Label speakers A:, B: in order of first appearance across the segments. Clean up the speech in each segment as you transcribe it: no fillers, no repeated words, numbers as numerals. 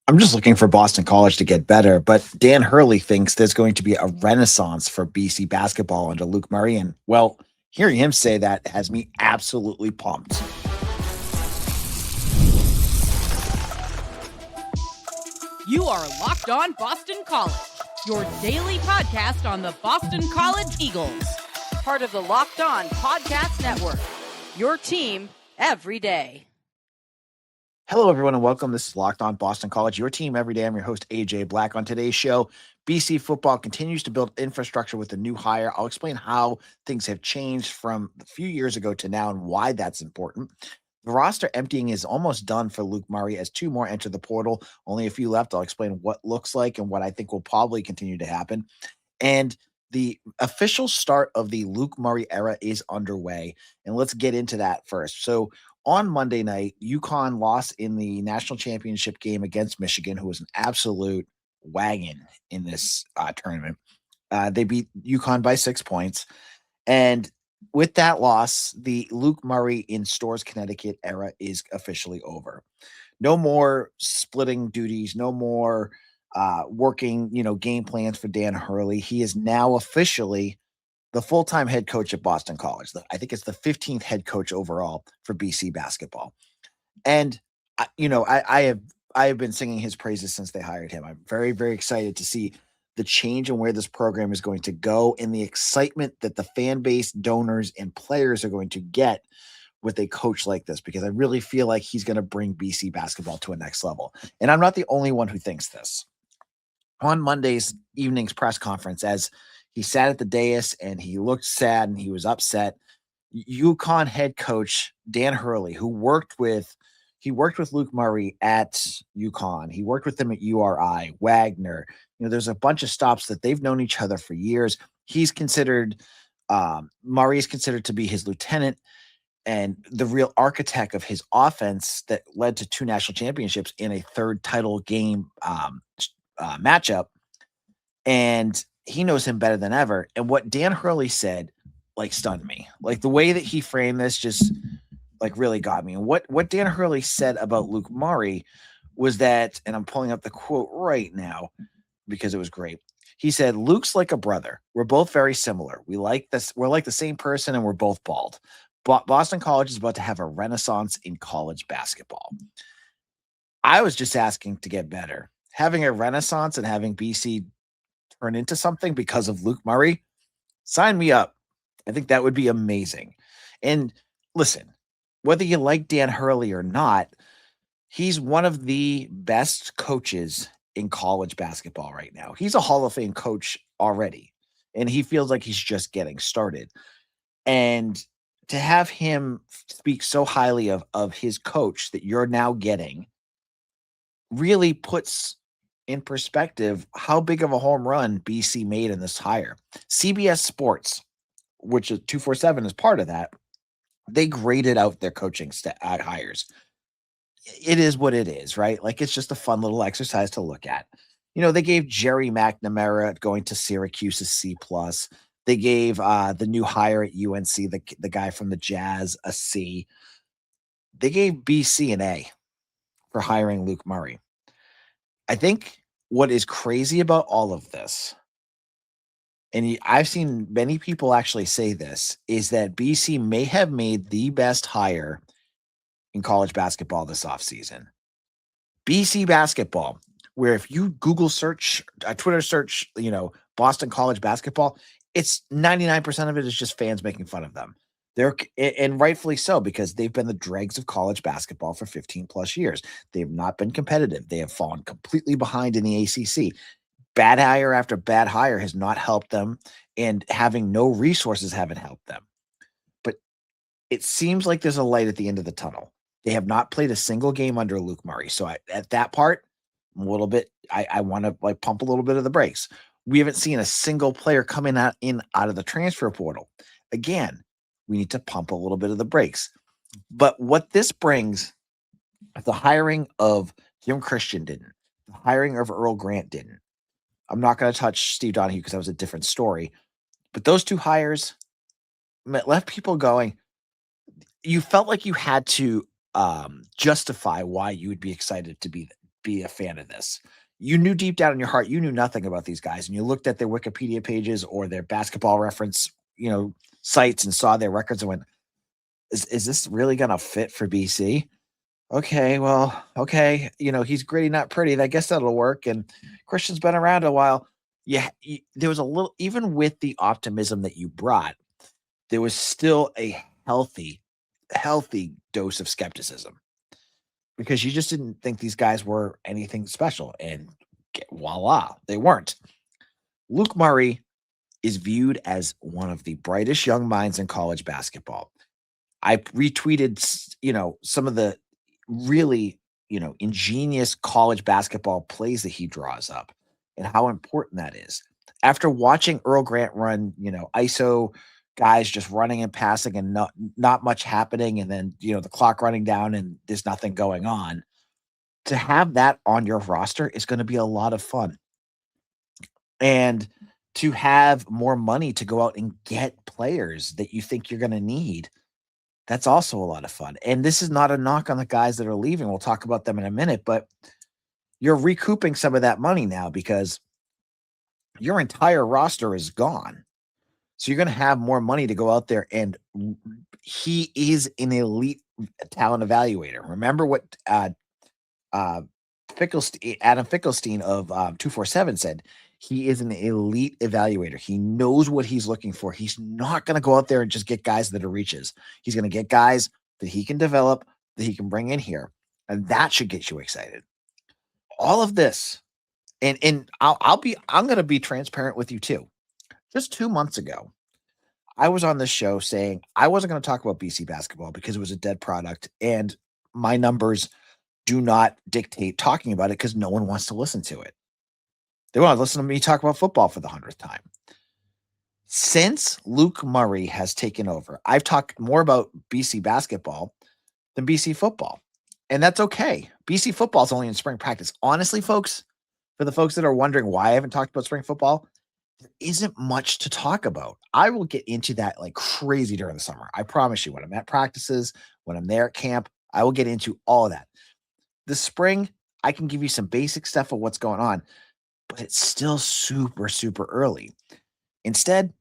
A: I'm just looking for Boston College to get better, but Dan Hurley thinks there's going to be a renaissance for BC basketball under Luke Murray. And, well, hearing him say that has me absolutely pumped.
B: You are Locked On Boston College, your daily podcast on the Boston College Eagles. Part of the Locked On Podcast Network, your team every day.
A: Hello, everyone, and welcome. This is Locked On Boston College, your team every day. I'm your host, AJ Black. On today's show, BC football continues to build infrastructure with a new hire. I'll explain how things have changed from a few years ago to now and why that's important. The roster emptying is almost done for Luke Murray as two more enter the portal. Only a few left. I'll explain what looks like and what I think will probably continue to happen. And the official start of the Luke Murray era is underway. And let's get into that first. So on Monday night, UConn lost in the national championship game against Michigan, who was an absolute wagon in this tournament. They beat UConn by 6 points. And with that loss, the Luke Murray in Stores, Connecticut era is officially over. No more splitting duties, no more working, game plans for Dan Hurley. He is now officially the full-time head coach at Boston College. I think it's the 15th head coach overall for BC basketball. And I have been singing his praises since they hired him. I'm very, very excited to see the change in where this program is going to go and the excitement that the fan base, donors, and players are going to get with a coach like this, because I really feel like he's going to bring BC basketball to a next level. And I'm not the only one who thinks this. On Monday's evening's press conference, as he sat at the dais and he looked sad and he was upset, UConn head coach Dan Hurley, who worked with Luke Murray at UConn. He worked with him at URI, Wagner. There's a bunch of stops that they've known each other for years. Murray is considered to be his lieutenant and the real architect of his offense that led to 2 national championships in a third title game matchup. And he knows him better than ever. And what Dan Hurley said, stunned me. The way that he framed this just, really got me. And what Dan Hurley said about Luke Murray was that, and I'm pulling up the quote right now because it was great. He said, "Luke's like a brother. We're both very similar. We're like the same person, and we're both bald. Boston College is about to have a renaissance in college basketball." I was just asking to get better. Having a renaissance and having BC turn into something because of Luke Murray, sign me up. I think that would be amazing. And listen, whether you like Dan Hurley or not, he's one of the best coaches in college basketball right now. He's a Hall of Fame coach already, and he feels like he's just getting started. And to have him speak so highly of his coach that you're now getting really puts in perspective how big of a home run BC made in this hire. CBS Sports, which is 247 is part of that, they graded out their coaching hires. It is what it is, right? It's just a fun little exercise to look at. They gave Jerry McNamara going to Syracuse a C+. They gave the new hire at UNC, the guy from the Jazz, a C. They gave BC an A for hiring Luke Murray. I think what is crazy about all of this, and I've seen many people actually say this, is that BC may have made the best hire in college basketball this offseason. BC basketball, where if you Google search, Twitter search, Boston College basketball, it's 99% of it is just fans making fun of them. And rightfully so, because they've been the dregs of college basketball for 15 plus years. They have not been competitive. They have fallen completely behind in the ACC. Bad hire after bad hire has not helped them, and having no resources haven't helped them. But it seems like there's a light at the end of the tunnel. They have not played a single game under Luke Murray. So at that part, I'm a little bit, I want to pump a little bit of the brakes. We haven't seen a single player coming out of the transfer portal. Again, we need to pump a little bit of the brakes. But what this brings, the hiring of Jim Christian didn't. The hiring of Earl Grant didn't. I'm not going to touch Steve Donahue because that was a different story. But those two hires left people going, you felt like you had to justify why you would be excited to be be a fan of this. You knew deep down in your heart, you knew nothing about these guys, and you looked at their Wikipedia pages or their basketball reference, sites and saw their records and went, is this really going to fit for BC? Okay, well, okay, he's gritty, not pretty. I guess that'll work. And Christian's been around a while. Yeah, there was a little, even with the optimism that you brought, there was still a healthy dose of skepticism because you just didn't think these guys were anything special. And voila, they weren't. Luke Murray is viewed as one of the brightest young minds in college basketball. I retweeted, some of the really, ingenious college basketball plays that he draws up and how important that is. After watching Earl Grant run, ISO guys just running and passing and not much happening, and then, the clock running down and there's nothing going on, to have that on your roster is going to be a lot of fun. And to have more money to go out and get players that you think you're going to need, that's also a lot of fun. And this is not a knock on the guys that are leaving. We'll talk about them in a minute, but you're recouping some of that money now because your entire roster is gone. So you're going to have more money to go out there, and he is an elite talent evaluator. Remember what Adam Finkelstein of 247 said. He is an elite evaluator. He knows what he's looking for. He's not going to go out there and just get guys that are reaches. He's going to get guys that he can develop, that he can bring in here. And that should get you excited. All of this. And I'm going to be transparent with you too. Just 2 months ago, I was on this show saying I wasn't going to talk about BC basketball because it was a dead product. And my numbers do not dictate talking about it because no one wants to listen to it. They want to listen to me talk about football for the 100th time. Since Luke Murray has taken over, I've talked more about BC basketball than BC football. And that's okay. BC football is only in spring practice. Honestly, folks, for the folks that are wondering why I haven't talked about spring football, there isn't much to talk about. I will get into that like crazy during the summer. I promise you, when I'm at practices, when I'm there at camp, I will get into all of that. The spring, I can give you some basic stuff of what's going on, but it's still super, super early. Instead,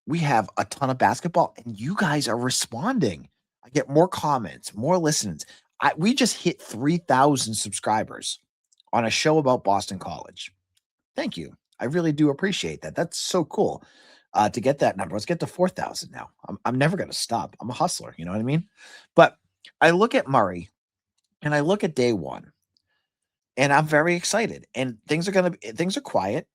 A: we have a ton of basketball, and you guys are responding. I get more comments, more listens. We just hit 3,000 subscribers on a show about Boston College. Thank you. I really do appreciate that. That's so cool to get that number. Let's get to 4,000 now. I'm never going to stop. I'm a hustler. You know what I mean? But I look at Murray, and I look at day one, and I'm very excited. And things are quiet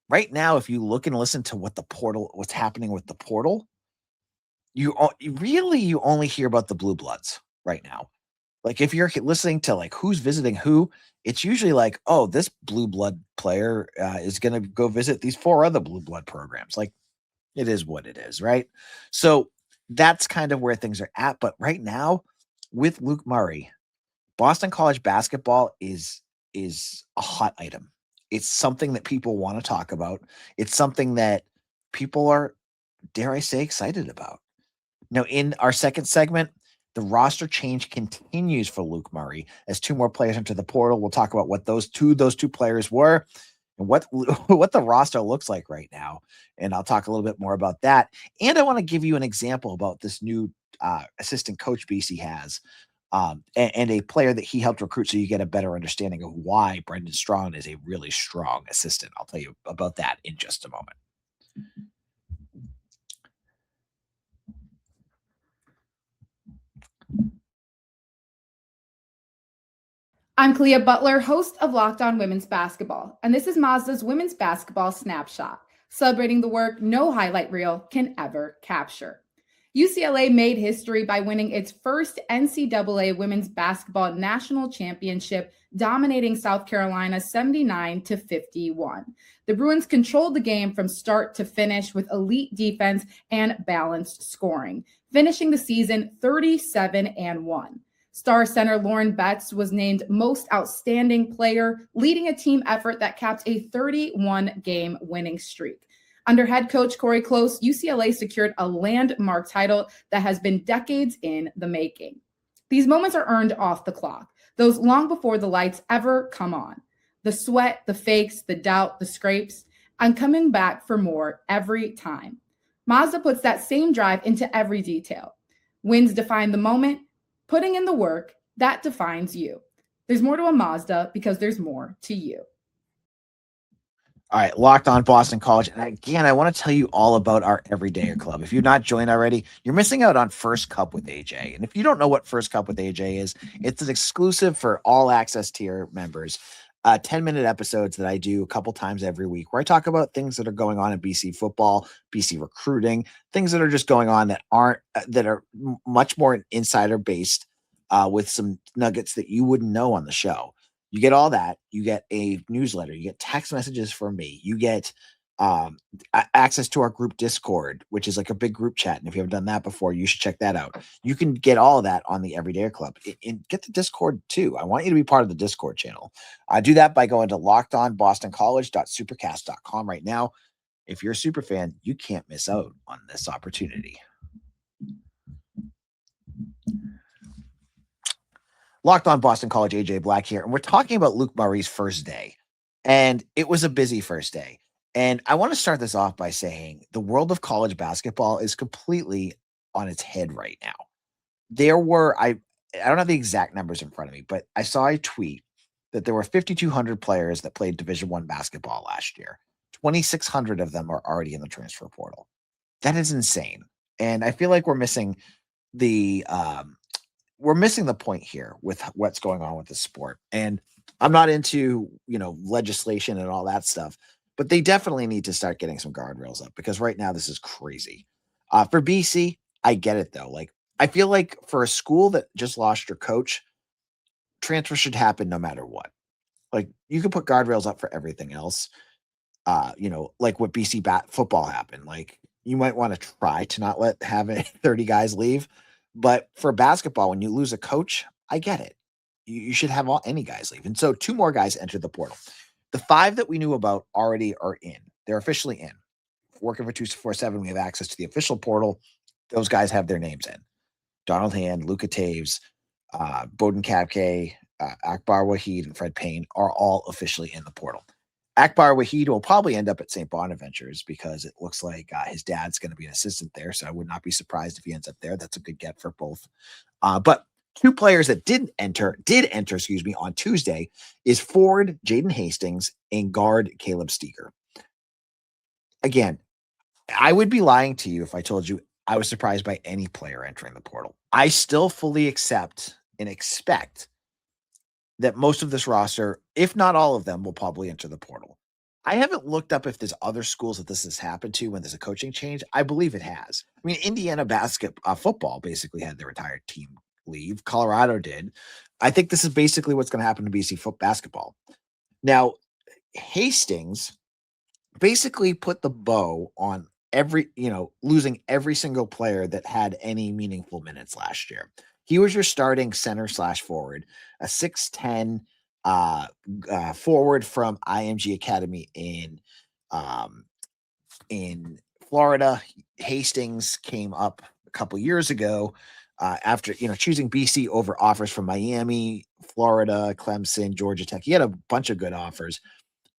A: right now. If you look and listen to what's happening with the portal, you only hear about the blue bloods right now. Like if you're listening to like who's visiting who, it's usually like, oh, this blue blood player is going to go visit these 4 other blue blood programs. Like it is what it is, right? So that's kind of where things are at. But right now with Luke Murray, Boston College basketball is a hot item. It's something that people want to talk about. It's something that people are, dare I say, excited about. Now, in our second segment, the roster change continues for Luke Murray as 2 more players enter the portal. We'll talk about what those two players were and what the roster looks like right now. And I'll talk a little bit more about that. And I want to give you an example about this new assistant coach BC has. And a player that he helped recruit, so you get a better understanding of why Brendan Strong is a really strong assistant. I'll tell you about that in just a moment.
C: I'm Clea Butler, host of Locked On Women's Basketball, and this is Mazda's Women's Basketball Snapshot, celebrating the work no highlight reel can ever capture. UCLA made history by winning its first NCAA Women's Basketball National Championship, dominating South Carolina 79-51. The Bruins controlled the game from start to finish with elite defense and balanced scoring, finishing the season 37-1. Star center Lauren Betts was named Most Outstanding Player, leading a team effort that capped a 31-game winning streak. Under head coach Corey Close, UCLA secured a landmark title that has been decades in the making. These moments are earned off the clock, those long before the lights ever come on. The sweat, the fakes, the doubt, the scrapes. I'm coming back for more every time. Mazda puts that same drive into every detail. Wins define the moment, putting in the work, that defines you. There's more to a Mazda because there's more to you.
A: All right, Locked On Boston College. And again, I want to tell you all about our Everydayer Club. If you're not joined already, you're missing out on First Cup with AJ. And if you don't know what First Cup with AJ is, it's an exclusive for all access tier members. 10-minute episodes that I do a couple times every week where I talk about things that are going on in BC football, BC recruiting, things that are just going on that are much more insider based, with some nuggets that you wouldn't know on the show. You get all that. You get a newsletter. You get text messages from me. You get access to our group Discord, which is like a big group chat. And if you haven't done that before, you should check that out. You can get all of that on the Everydayer Club. And get the Discord too. I want you to be part of the Discord channel. Do that by going to lockedonbostoncollege.supercast.com right now. If you're a super fan, you can't miss out on this opportunity. Locked On Boston College, AJ Black here, and we're talking about Luke Murray's first day. And it was a busy first day. And I want to start this off by saying the world of college basketball is completely on its head right now. I don't have the exact numbers in front of me, but I saw a tweet that there were 5,200 players that played Division I basketball last year. 2,600 of them are already in the transfer portal. That is insane. And I feel like we're missing the point here with what's going on with the sport. And I'm not into, legislation and all that stuff, but they definitely need to start getting some guardrails up because right now this is crazy. For BC, I get it though. Like, I feel like for a school that just lost your coach, transfer should happen no matter what. Like, you can put guardrails up for everything else. Like what BC football happened. Like, you might want to try to not let 30 guys leave. But for basketball, when you lose a coach, I get it. You should have any guys leave. And so 2 more guys entered the portal. The 5 that we knew about already are in. They're officially in. Working for 247, we have access to the official portal. Those guys have their names in. Donald Hand, Luka Taves, Bowden Kapke, Akbar Wahid, and Fred Payne are all officially in the portal. Akbar Wahid will probably end up at St. Bonaventures because it looks like his dad's going to be an assistant there. So I would not be surprised if he ends up there. That's a good get for both. But 2 players that did enter, on Tuesday is forward Jayden Hastings and guard Caleb Steger. Again, I would be lying to you if I told you I was surprised by any player entering the portal. I still fully accept and expect that most of this roster, if not all of them, will probably enter the portal. I haven't looked up if there's other schools that this has happened to when there's a coaching change. I believe it has. I mean, Indiana football basically had their entire team leave. Colorado did. I think this is basically what's going to happen to BC basketball. Now, Hastings basically put the bow on losing every single player that had any meaningful minutes last year. He was your starting center/forward, a 6'10" forward from IMG Academy in Florida. Hastings came up a couple years ago after choosing BC over offers from Miami, Florida, Clemson, Georgia Tech. He had a bunch of good offers,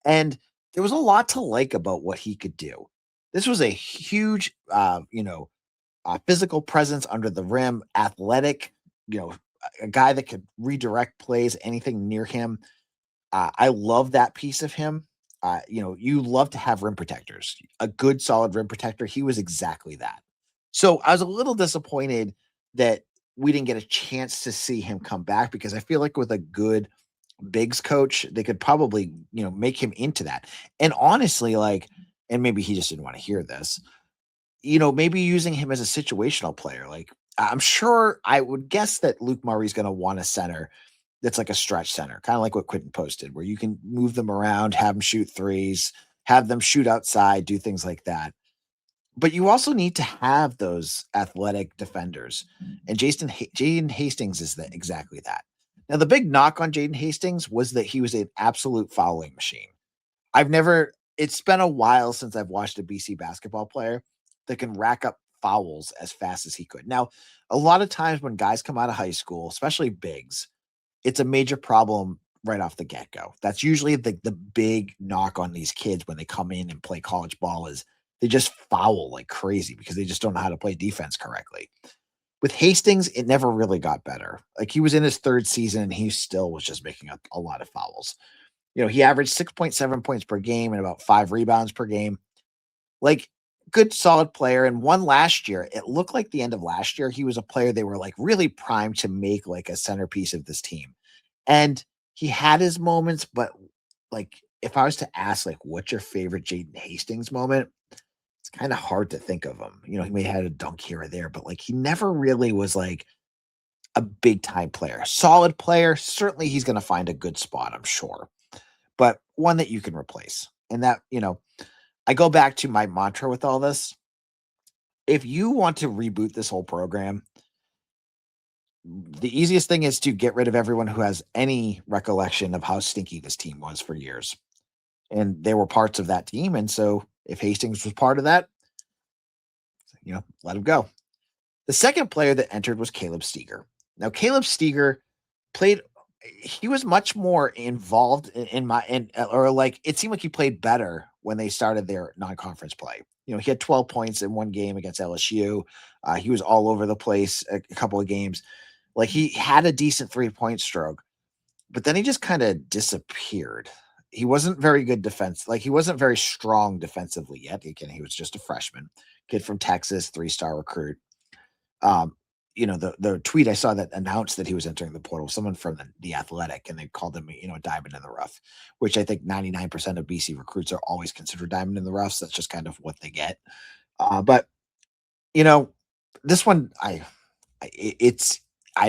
A: and there was a lot to like about what he could do. This was a huge, physical presence under the rim, athletic, a guy that could redirect plays, anything near him. I love that piece of him. You love to have rim protectors, a good, solid rim protector. He was exactly that. So I was a little disappointed that we didn't get a chance to see him come back because I feel like with a good bigs coach, they could probably, make him into that. And honestly, and maybe he just didn't want to hear this, maybe using him as a situational player. Like, I'm sure I would guess that Luke Murray's going to want a center that's like a stretch center, kind of like what Quentin posted, where you can move them around, have them shoot threes, have them shoot outside, do things like that. But you also need to have those athletic defenders. And Jayden Hastings is exactly that. Now, the big knock on Jayden Hastings was that he was an absolute fouling machine. It's been a while since I've watched a BC basketball player that can rack up fouls as fast as he could. Now, a lot of times when guys come out of high school, especially bigs, it's a major problem right off the get-go. That's usually the big knock on these kids when they come in and play college ball is they just foul like crazy because they just don't know how to play defense correctly. With Hastings, it never really got better. Like he was in his third season and he still was just making a lot of fouls. He averaged 6.7 points per game and about 5 rebounds per game. Like good solid player. And one last year, it looked like the end of last year, he was a player they were like really primed to make like a centerpiece of this team. And he had his moments, but like if I was to ask like what's your favorite Jayden Hastings moment, it's kind of hard to think of him. He may have had a dunk here or there, but like he never really was like a big time player. Solid player. Certainly he's going to find a good spot, I'm sure. But one that you can replace. And that, I go back to my mantra with all this. If you want to reboot this whole program, the easiest thing is to get rid of everyone who has any recollection of how stinky this team was for years. And they were parts of that team. And so if Hastings was part of that, let him go. The second player that entered was Caleb Steger. Now, Caleb Steger he was much more involved it seemed like he played better when they started their non-conference play. He had 12 points in one game against LSU. He was all over the place a couple of games. Like he had a decent 3-point stroke, but then he just kind of disappeared. He wasn't very good defense. Like he wasn't very strong defensively yet. Again, he was just a freshman kid from Texas, 3-star recruit. The tweet I saw that announced that he was entering the portal, someone from the Athletic, and they called him, a diamond in the rough, which I think 99% of BC recruits are always considered diamond in the rough. So that's just kind of what they get. But this one, I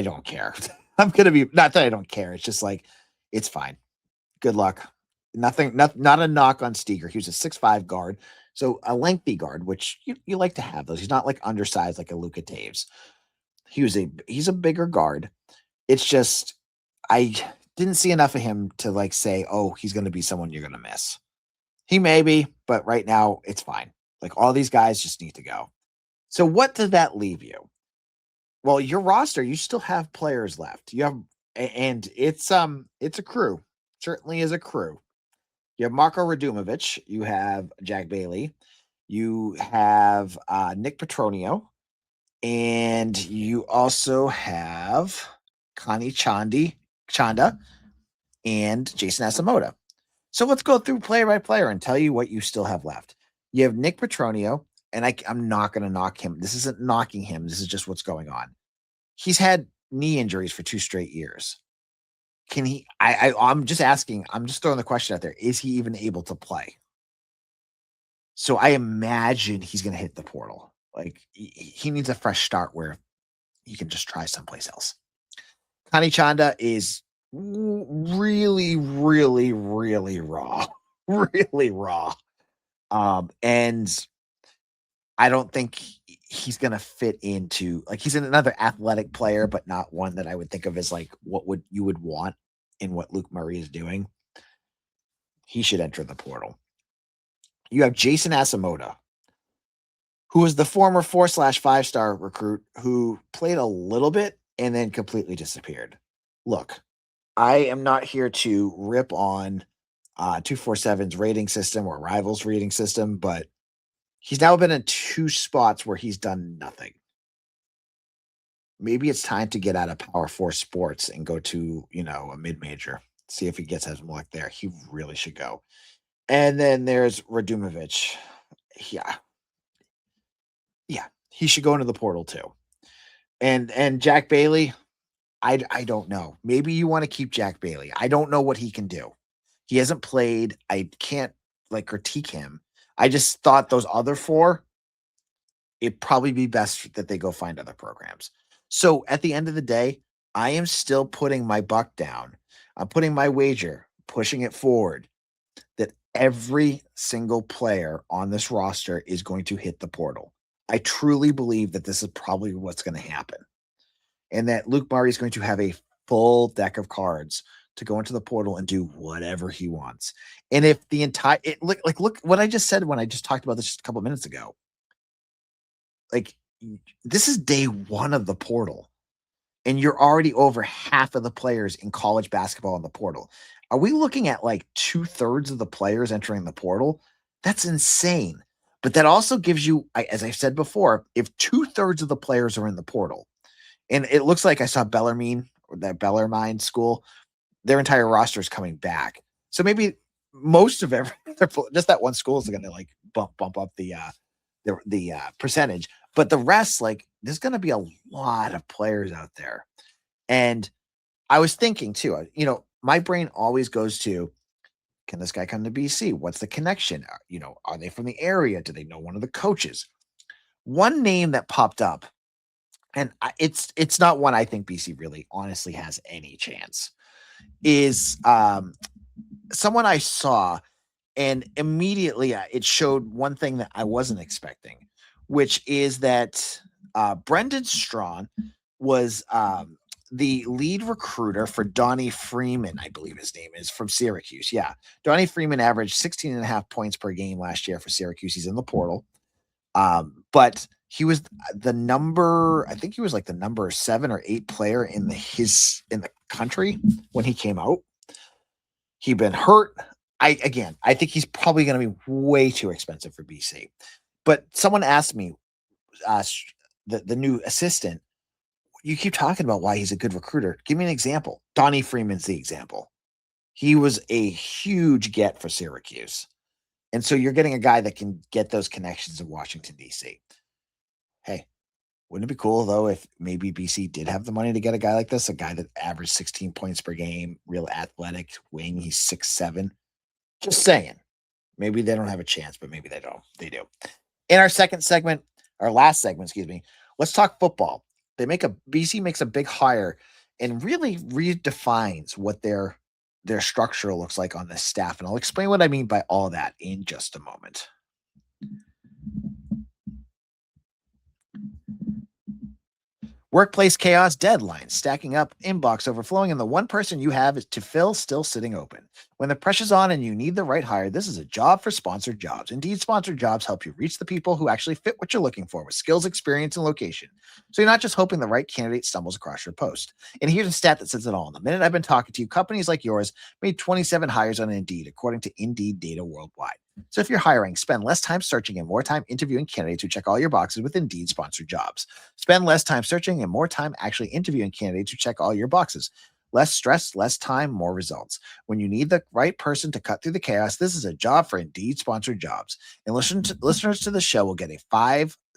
A: don't care. I'm going to be, not that I don't care. It's just like, it's fine. Good luck. Not a knock on Steger. He was a 6'5" guard. So a lengthy guard, which you like to have those. He's not like undersized like a Luka Taves. He's a bigger guard. It's just, I didn't see enough of him to like say, oh, he's going to be someone you're going to miss. He may be, but right now it's fine. Like all these guys just need to go. So what does that leave you? Well, your roster, you still have players left. You have, and it's a crew. Certainly is a crew. You have Marko Radumovic. You have Jack Bailey. You have Nick Petronio. And you also have Connie Chanda and Jason Asamoah. So let's go through player by player and tell you what you still have left. You have Nick Petronio, and I'm not going to knock him. This isn't knocking him. This is just what's going on. He's had knee injuries for 2 straight years. Can he? I'm just asking. I'm just throwing the question out there. Is he even able to play? So I imagine he's going to hit the portal. Like he needs a fresh start where he can just try someplace else. Connie Chanda is really, really, really raw, really raw. And I don't think he's going to fit into like, he's another athletic player, but not one that I would think of as like, what you would want in what Luke Murray is doing. He should enter the portal. You have Jason Asamoah, who was the former 4/5-star recruit who played a little bit and then completely disappeared. Look, I am not here to rip on 247's rating system or Rivals rating system, but he's now been in 2 spots where he's done nothing. Maybe it's time to get out of Power 4 sports and go to, a mid-major. See if he gets some luck there. He really should go. And then there's Radumovic. Yeah, he should go into the portal too. And Jack Bailey, I don't know. Maybe you want to keep Jack Bailey. I don't know what he can do. He hasn't played. I can't critique him. I just thought those other 4, it'd probably be best that they go find other programs. So at the end of the day, I am still putting my buck down. I'm putting my wager, pushing it forward, that every single player on this roster is going to hit the portal. I truly believe that this is probably what's going to happen. And that Luke Murray is going to have a full deck of cards to go into the portal and do whatever he wants. And if the entire look what I just said when I just talked about this just a couple of minutes ago. Like this is day 1 of the portal. and you're already over half of the players in college basketball in the portal. Are we looking at like 2/3 of the players entering the portal? That's insane. But that also gives you, as I've said before, if 2/3 of the players are in the portal, and it looks like I saw Bellarmine, or that Bellarmine school, their entire roster is coming back. So maybe most of just that one school is going to like bump up the percentage, but the rest, like, there's going to be a lot of players out there. And I was thinking too, my brain always goes to, can this guy come to BC? What's the connection? Are they from the area? Do they know one of the coaches? One name that popped up, and it's not one I think BC really honestly has any chance, is someone I saw, and immediately it showed one thing that I wasn't expecting, which is that Brendan Strawn was the lead recruiter for Donnie Freeman, I believe his name is, from Syracuse. Yeah. Donnie Freeman averaged 16.5 points per game last year for Syracuse. He's in the portal. But he was I think he was like the number 7 or 8 player in the country when he came out. He'd been hurt. I think he's probably going to be way too expensive for BC. But someone asked me, the new assistant, you keep talking about why he's a good recruiter. Give me an example. Donnie Freeman's the example. He was a huge get for Syracuse. And so you're getting a guy that can get those connections in Washington, D.C. Hey, wouldn't it be cool, though, if maybe BC did have the money to get a guy like this, a guy that averaged 16 points per game, real athletic wing, he's 6'7"? Just saying. Maybe they don't have a chance, but maybe they don't. They do. In our last segment, excuse me, let's talk football. BC makes a big hire and really redefines what their structure looks like on this staff. And I'll explain what I mean by all that in just a moment. Workplace chaos, deadlines stacking up, inbox overflowing, and the one person you have is to fill still sitting open. When the pressure's on and you need the right hire, this is a job for sponsored jobs. Indeed, sponsored jobs help you reach the people who actually fit what you're looking for with skills, experience, and location. So you're not just hoping the right candidate stumbles across your post. And here's a stat that says it all. In the minute I've been talking to you, companies like yours made 27 hires on Indeed, according to Indeed data worldwide. So if you're hiring, spend less time searching and more time interviewing candidates who check all your boxes with Indeed sponsored jobs. Spend less time searching and more time actually interviewing candidates who check all your boxes. Less stress, less time, more results. When you need the right person to cut through the chaos, this is a job for Indeed sponsored jobs. And listeners to the show will get a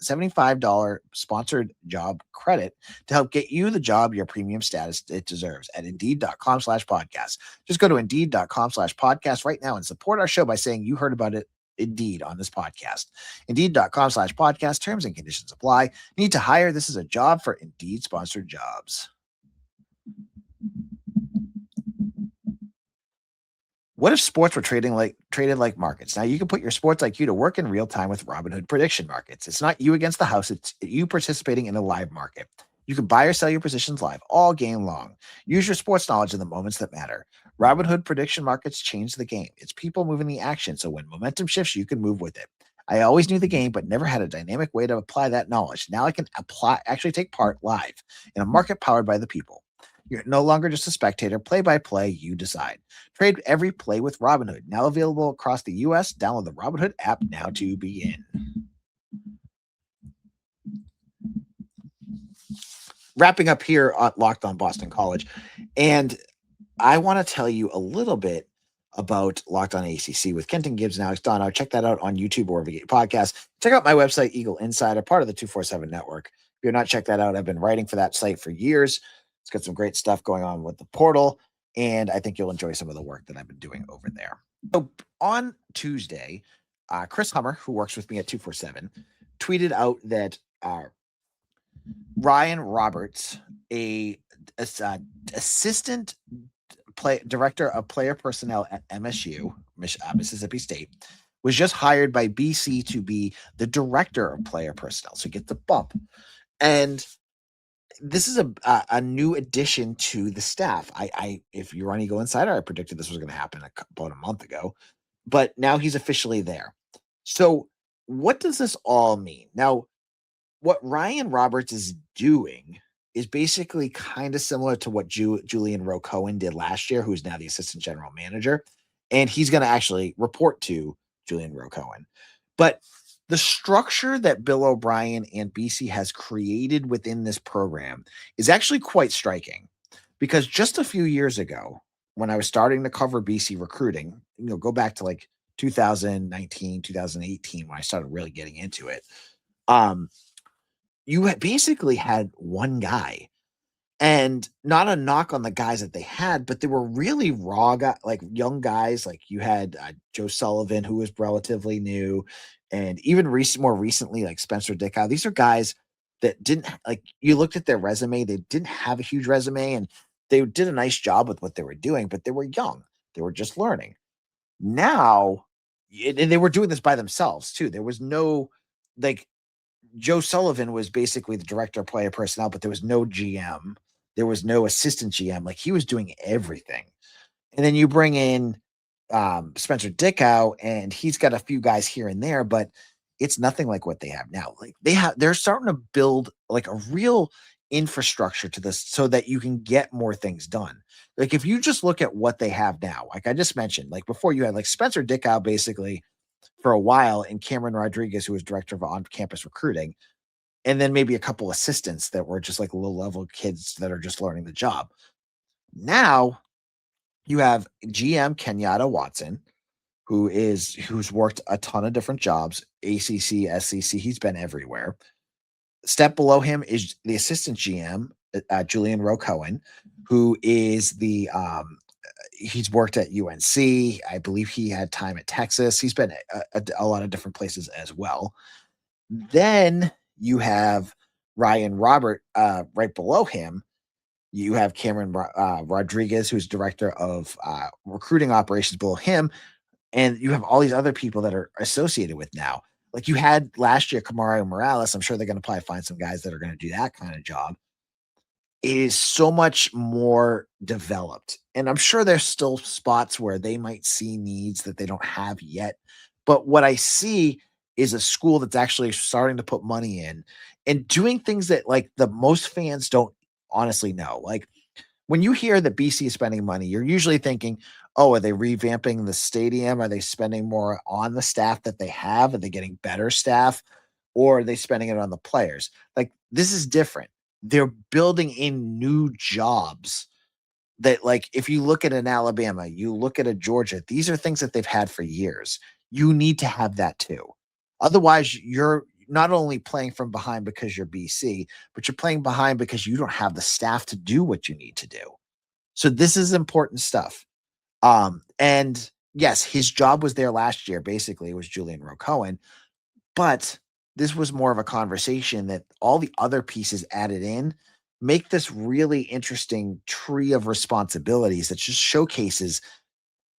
A: $75 sponsored job credit to help get you the job your premium status it deserves at Indeed.com/podcast. Just go to Indeed.com/podcast right now and support our show by saying you heard about it Indeed on this podcast. Indeed.com/podcast. Terms and conditions apply. Need to hire? This is a job for Indeed sponsored jobs. What if sports were traded like markets? Now you can put your sports IQ to work in real time with Robinhood prediction markets. It's not you against the house. It's you participating in a live market. You can buy or sell your positions live all game long. Use your sports knowledge in the moments that matter. Robinhood prediction markets change the game. It's people moving the action. So when momentum shifts, you can move with it. I always knew the game, but never had a dynamic way to apply that knowledge. Now I can actually take part live in a market powered by the people. You're no longer just a spectator. Play-by-play, you decide. Trade every play with Robinhood. Now available across the U.S. Download the Robinhood app now to begin. Wrapping up here on Locked On Boston College. And I want to tell you a little bit about Locked On ACC with Kenton Gibbs and Alex Dono. Check that out on YouTube or wherever you get your podcasts. Check out my website, Eagle Insider, part of the 247 Network. If you're not checked that out, I've been writing for that site for years. It's got some great stuff going on with the portal, and I think you'll enjoy some of the work that I've been doing over there. So on Tuesday, Chris Hummer, who works with me at 247, tweeted out that Ryan Roberts, assistant director of player personnel at MSU, Mississippi State, was just hired by BC to be the director of player personnel. So get the bump. And this is a new addition to the staff. If you're on Eagle Insider, I predicted this was going to happen about a month ago, but now he's officially there. So what does this all mean? Now, what Ryan Roberts is doing is basically kind of similar to what Julian Rowe-Cohen did last year, who's now the assistant general manager. And he's going to actually report to Julian Rowe-Cohen. But the structure that Bill O'Brien and BC has created within this program is actually quite striking, because just a few years ago, when I was starting to cover BC recruiting, go back to like 2019, 2018, when I started really getting into it, you basically had one guy, and not a knock on the guys that they had, but they were really raw guys, like young guys. Like you had Joe Sullivan, who was relatively new, and even more recently, like Spencer Dickow. These are guys that didn't, like, you looked at their resume, they didn't have a huge resume, and they did a nice job with what they were doing, but they were young. They were just learning. Now, and they were doing this by themselves too. There was no, like, Joe Sullivan was basically the director of player personnel, but there was no GM. There was no assistant GM. Like, he was doing everything. And then you bring in Spencer Dickow, and he's got a few guys here and there, but it's nothing like what they have now. Like, they're starting to build like a real infrastructure to this so that you can get more things done. Like, if you just look at what they have now, like I just mentioned, like before, you had like Spencer Dickow basically for a while, and Cameron Rodriguez, who was director of on-campus recruiting, and then maybe a couple assistants that were just like low-level kids that are just learning the job. Now you have GM Kenyatta Watson, who's worked a ton of different jobs, ACC, SEC. He's been everywhere. Step below him is the assistant GM, Julian Rowe-Cohen, who is he's worked at UNC. I believe he had time at Texas. He's been a lot of different places as well. Then you have Ryan Robert right below him. You have Cameron Rodriguez, who's director of recruiting operations below him. And you have all these other people that are associated with now. Like, you had last year, Kamario Morales. I'm sure they're going to probably find some guys that are going to do that kind of job. It is so much more developed. And I'm sure there's still spots where they might see needs that they don't have yet. But what I see is a school that's actually starting to put money in and doing things that, like, the most fans don't honestly know. Like, when you hear that BC is spending money, you're usually thinking, oh, are they revamping the stadium? Are they spending more on the staff that they have? Are they getting better staff? Or are they spending it on the players? Like, this is different. They're building in new jobs that, like, if you look at an Alabama, you look at a Georgia, these are things that they've had for years. You need to have that too. Otherwise, you're not only playing from behind because you're BC, but you're playing behind because you don't have the staff to do what you need to do. So this is important stuff. And yes, his job was there last year. Basically, it was Julian Rowe-Cohen, but this was more of a conversation that all the other pieces added in make this really interesting tree of responsibilities that just showcases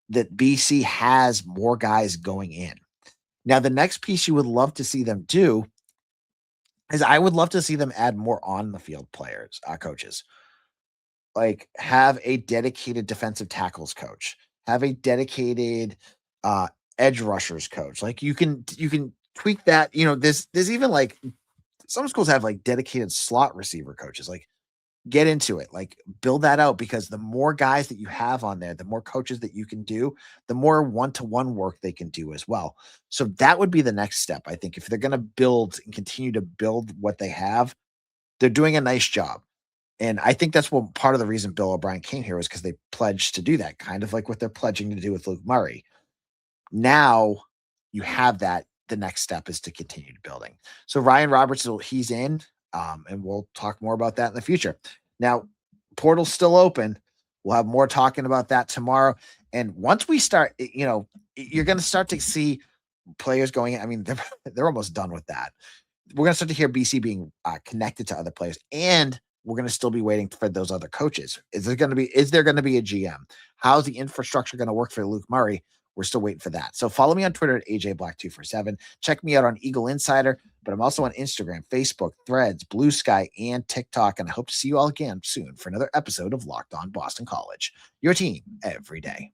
A: that BC has more guys going in. Now, the next piece you would love to see them do is I would love to see them add more on the field players, coaches. Like, have a dedicated defensive tackles coach, have a dedicated edge rushers coach. Like, you can tweak that. There's even, like, some schools have like dedicated slot receiver coaches. Like, get into it, like, build that out, because the more guys that you have on there, the more coaches that you can do, the more one-to-one work they can do as well. So that would be the next step. I think if they're going to build and continue to build what they have, they're doing a nice job. And I think that's what part of the reason Bill O'Brien came here was because they pledged to do that, kind of like what they're pledging to do with Luke Murray. Now you have that. The next step is to continue building. So Ryan Roberts, he's in. And we'll talk more about that in the future. Now, portal's still open. We'll have more talking about that tomorrow. And once we start, you're going to start to see players going in. I mean, they're almost done with that. We're going to start to hear BC being connected to other players, and we're going to still be waiting for those other coaches. Is there going to be a GM? How's the infrastructure going to work for Luke Murray? We're still waiting for that. So follow me on Twitter at AJBlack247. Check me out on Eagle Insider, but I'm also on Instagram, Facebook, Threads, Blue Sky, and TikTok. And I hope to see you all again soon for another episode of Locked On Boston College, your team every day.